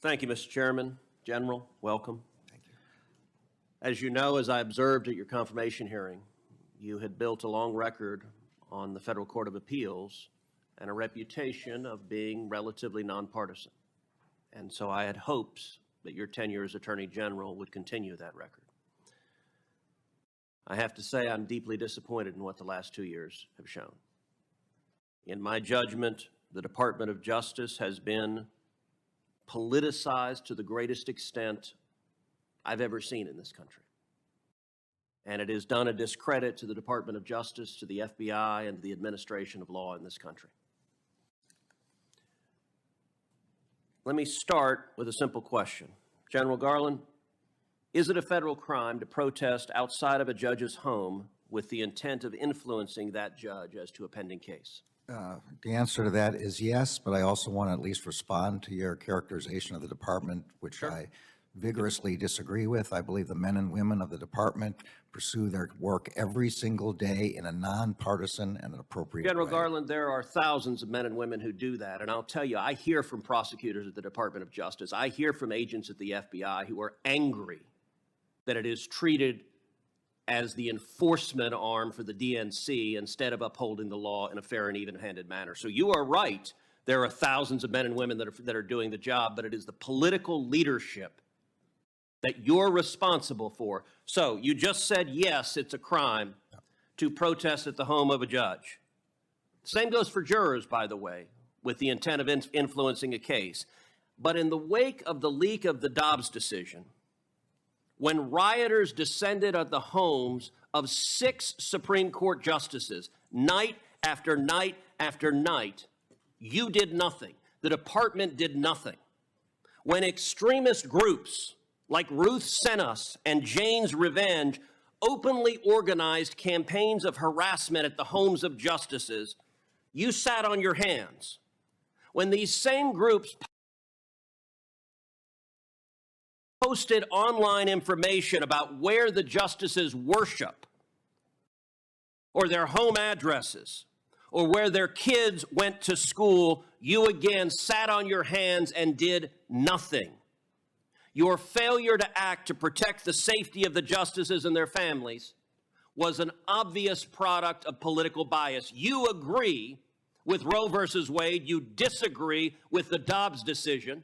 Thank you, Mr. Chairman. General, welcome. Thank you. As you know, as I observed at your confirmation hearing, you had built a long record on the Federal Court of Appeals and a reputation of being relatively nonpartisan. And so I had hopes that your tenure as Attorney General would continue that record. I have to say I'm deeply disappointed in what the last 2 years have shown. In my judgment, the Department of Justice has been politicized to the greatest extent I've ever seen in this country. And it has done a discredit to the Department of Justice, to the FBI, and to the administration of law in this country. Let me start with a simple question. General Garland, is it a federal crime to protest outside of a judge's home with the intent of influencing that judge as to a pending case? The answer to that is yes, but I also want to at least respond to your characterization of the department, which Sure. I vigorously disagree with. I believe the men and women of the department pursue their work every single day in a nonpartisan and an appropriate General way. Garland, there are thousands of men and women who do that. And I'll tell you, I hear from prosecutors at the Department of Justice. I hear from agents at the FBI who are angry that it is treated as the enforcement arm for the DNC instead of upholding the law in a fair and even-handed manner. So you are right. There are thousands of men and women that are doing the job, but it is the political leadership that you're responsible for. So you just said, yes, it's a crime to protest at the home of a judge. Same goes for jurors, by the way, with the intent of influencing a case. But in the wake of the leak of the Dobbs decision, when rioters descended on the homes of 6 Supreme Court justices, night after night after night, you did nothing. The department did nothing. When extremist groups like Ruth Sent Us and Jane's Revenge openly organized campaigns of harassment at the homes of justices, you sat on your hands. When these same groups posted online information about where the justices worship, or their home addresses, or where their kids went to school, you again sat on your hands and did nothing. Your failure to act to protect the safety of the justices and their families was an obvious product of political bias. You agree with Roe versus Wade. You disagree with the Dobbs decision.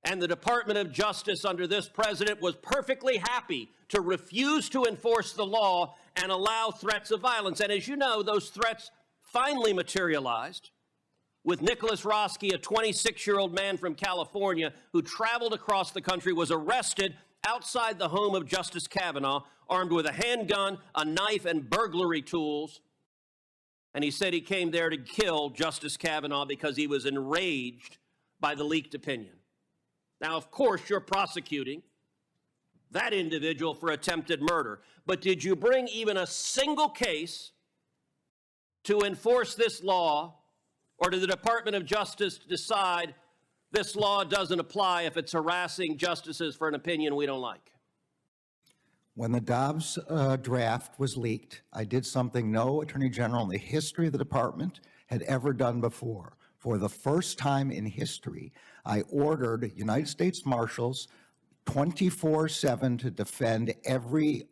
And the Department of Justice under this president was perfectly happy to refuse to enforce the law and allow threats of violence. And as you know, those threats finally materialized with Nicholas Roski, a 26-year-old man from California who traveled across the country, was arrested outside the home of Justice Kavanaugh, armed with a handgun, a knife, and burglary tools. And he said he came there to kill Justice Kavanaugh because he was enraged by the leaked opinion. Now, of course, you're prosecuting that individual for attempted murder, but did you bring even a single case to enforce this law, or did the Department of Justice decide this law doesn't apply if it's harassing justices for an opinion we don't like? When the Dobbs draft was leaked, I did something no Attorney General in the history of the department had ever done before. For the first time in history, I ordered United States Marshals 24/7 to defend every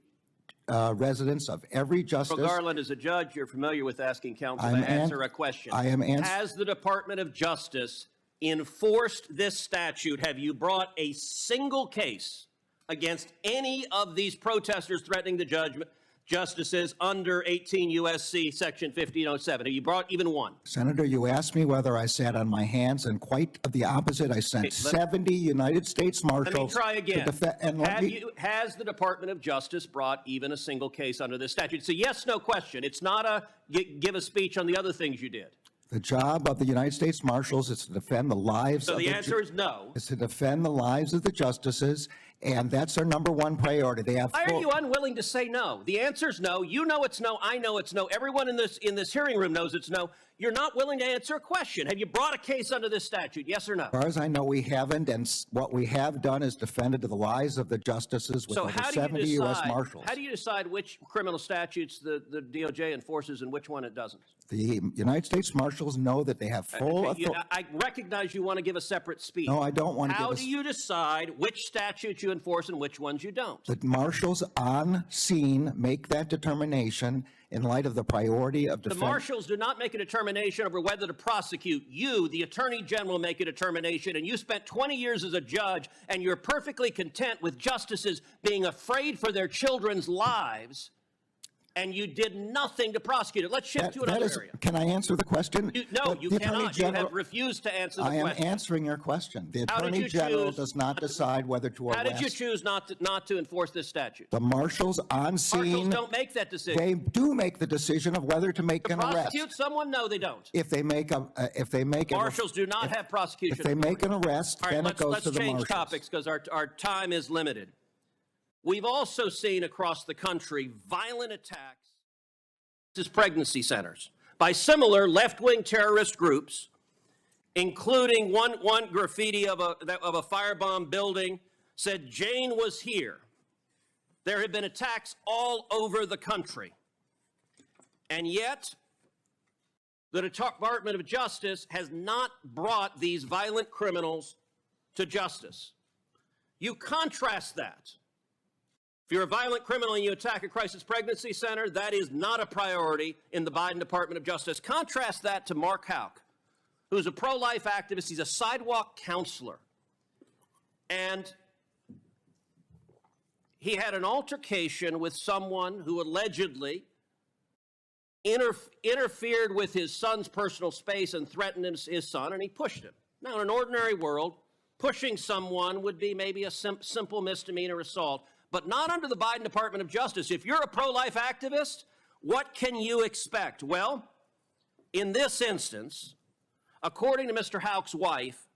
residence of every justice. Well, Garland, as a judge, you're familiar with asking counsel to answer a question. I am answering. Has the Department of Justice enforced this statute? Have you brought a single case against any of these protesters threatening the justices under 18 U.S.C. Section 1507? Have you brought even one? Senator, you asked me whether I sat on my hands, and quite the opposite. I sent 70 United States Marshals. Let me try again. To defend, and has the Department of Justice brought even a single case under this statute? It's a yes/no question. It's not a give a speech on the other things you did. The job of the United States Marshals is to defend the lives So of the answer is no. Is to defend the lives of the justices, and that's our number one priority. They have. Why are you unwilling to say no? The answer is no. You know it's no. I know it's no. Everyone in this hearing room knows it's no. You're not willing to answer a question. Have you brought a case under this statute? Yes or no? As far as I know, we haven't, and what we have done is defended the lives of the justices with So over how do you 70 U.S. decide? Marshals. How do you decide which criminal statutes the DOJ enforces and which one it doesn't? The United States Marshals know that they have full Okay, authority. I recognize you want to give a separate speech. No, I don't want to How give do you decide which statutes you enforce and which ones you don't? The marshals on scene make that determination in light of the priority of The defense. marshals do not make a determination over whether to prosecute. You, the attorney general, make a determination, and you spent 20 years as a judge, and you're perfectly content with justices being afraid for their children's lives, and you did nothing to prosecute it. Let's shift to another area. Can I answer the question? No, The you Attorney cannot. You General- have refused to answer the I am question. answering your question. The How did Attorney you General choose- does not decide whether to arrest. How did you choose not to enforce this statute? The marshals on Marshals scene, don't make that decision. they do make the decision of whether to make an arrest. Prosecute someone? No, they don't. If they make Marshals do not have prosecution. if they make an arrest, All right, then it goes let's to the change marshals. topics because our time is limited. We've also seen across the country violent attacks to pregnancy centers by similar left-wing terrorist groups, including one graffiti of a firebomb building said Jane was here. There have been attacks all over the country. And yet, the Department of Justice has not brought these violent criminals to justice. You contrast that. If you're a violent criminal and you attack a crisis pregnancy center, that is not a priority in the Biden Department of Justice. Contrast that to Mark Houck, who's a pro-life activist. He's a sidewalk counselor. And he had an altercation with someone who allegedly interfered with his son's personal space and threatened his son, and he pushed him. Now, in an ordinary world, pushing someone would be maybe a simple misdemeanor assault, but not under the Biden Department of Justice. If you're a pro-life activist, what can you expect? Well, in this instance, according to Mr. Houck's wife,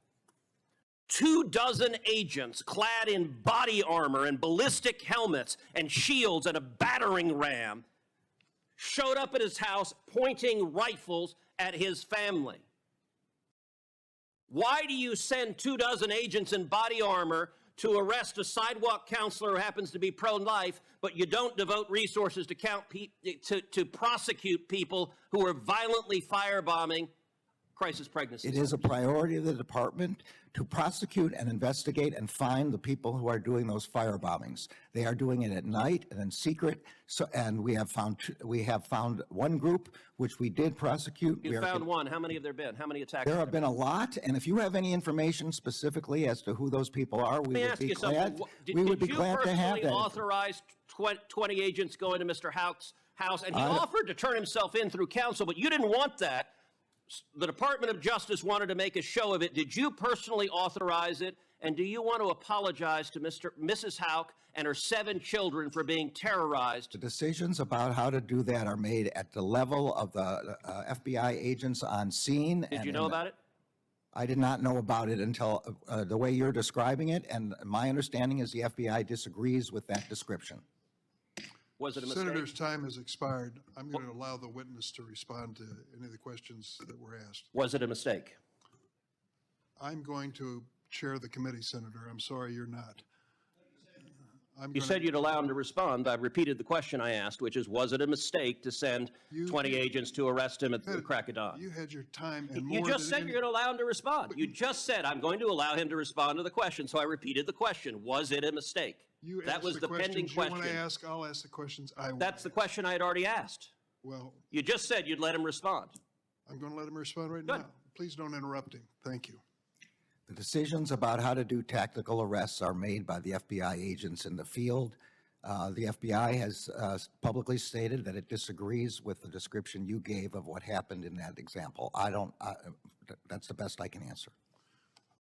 24 agents clad in body armor and ballistic helmets and shields and a battering ram showed up at his house pointing rifles at his family. Why do you send 24 agents in body armor to arrest a sidewalk counselor who happens to be pro-life, but you don't devote resources to prosecute people who are violently firebombing crisis pregnancies? It is a priority of the department to prosecute and investigate and find the people who are doing those firebombings. They are doing it at night and in secret. So, and we have found one group which we did prosecute. You found one. How many have there been? How many attacks? There have been a lot, and if you have any information specifically as to who those people are, we would be glad. We would be glad to have that. Did you personally authorize 20 agents going to Mr. Houck's house? And he offered to turn himself in through counsel, but you didn't want that. The Department of Justice wanted to make a show of it. Did you personally authorize it? And do you want to apologize to Mrs. Houck and her 7 children for being terrorized? The decisions about how to do that are made at the level of the FBI agents on scene. Did you know about it? I did not know about it until the way you're describing it, and my understanding is the FBI disagrees with that description. Was it a mistake? Senator's time has expired. I'm going to allow the witness to respond to any of the questions that were asked. Was it a mistake? I'm going to chair the committee, Senator. I'm sorry you're not. You said you'd allow him to respond. I repeated the question I asked, which is, was it a mistake to send 20 agents to arrest him at the crack of dawn? You had your time and more. You just said you're going to allow him to respond. You just said, I'm going to allow him to respond to the question, so I repeated the question. Was it a mistake? That was the pending question. You want to ask, I'll ask the questions I want. That's the question I had already asked. Well, you just said you'd let him respond. I'm going to let him respond right Good. now. Please don't interrupt him. Thank you. The decisions about how to do tactical arrests are made by the FBI agents in the field. The FBI has publicly stated that it disagrees with the description you gave of what happened in that example. That's the best I can answer.